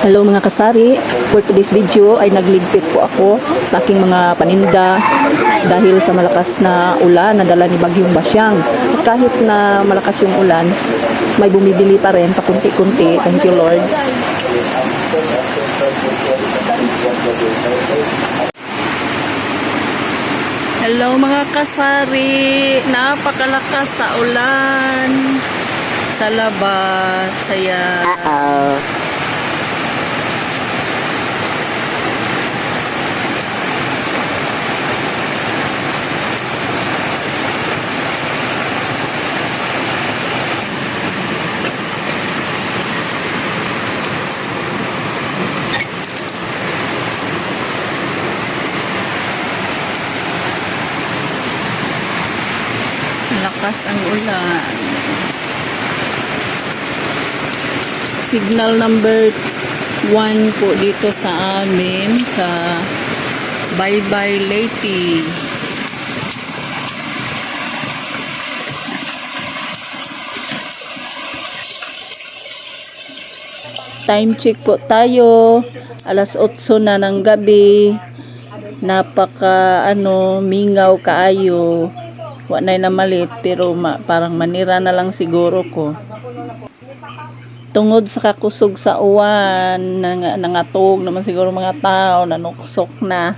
Hello mga kasari, for today's video ay nagligpit po ako sa aking mga paninda dahil sa malakas na ulan na dala ni Bagyong Basyang. At kahit na malakas yung ulan, may bumibili pa rin pakunti-kunti. Thank you Lord. Hello mga kasari, napakalakas sa ulan sa labas. Ayan. Lakas ang ulan. Signal number 1 po dito sa amin sa Bye-bye Leyte. Time check po tayo. Alas 8 na ng gabi. Napaka mingaw kaayo. Wanay na malit pero parang manira na lang siguro ko. Tungod sa kakusog sa uwan, nangatog naman siguro mga tao, nanuksok na.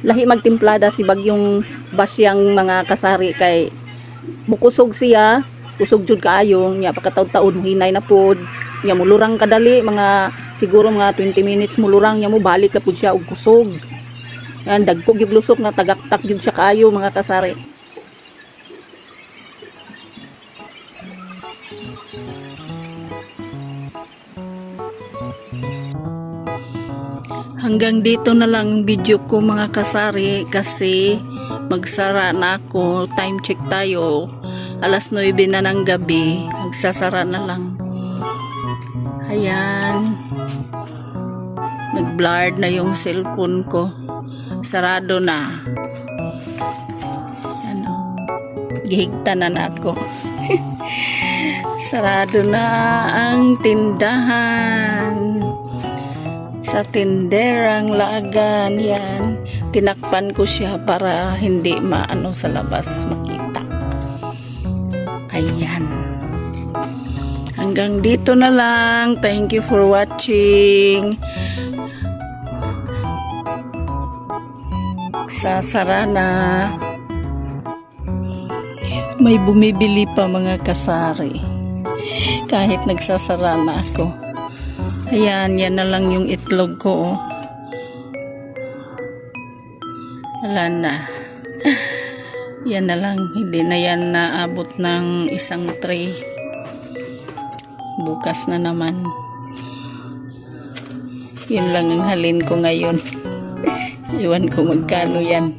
Lahi magtimplada si Bagyong Basyang mga kasari kay mukusog siya, kusog jud kaayo, nya pakataw-taon hinay na pod. Nya mulurang kadali siguro mga 20 minutes mulurang nya mo balik na pod siya og kusog. Yan, dagkog yung lusok na tagaktak yun siya kayo mga kasari. Hanggang dito na lang ang video ko mga kasari kasi magsara na ako. Time check tayo. Alas 9 na ng gabi. Magsasara na lang. Ayan. Nag-blurred na yung cellphone ko. Sarado na. Gihigta na ako. Sarado na ang tindahan. Sa tinderang lagan yan. Tinakpan ko siya para hindi sa labas makita. Ayan. Hanggang dito na lang. Thank you for watching. Sasara na. May bumibili pa mga kasari kahit nagsasara na ako. Ayan, yan na lang yung itlog ko. Wala na. Yan na lang, hindi na yan naabot ng isang tray. Bukas na naman. Yun lang ang halin ko ngayon. Iwan ko magkano yan.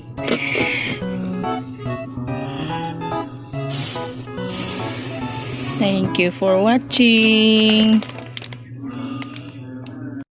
Thank you for watching.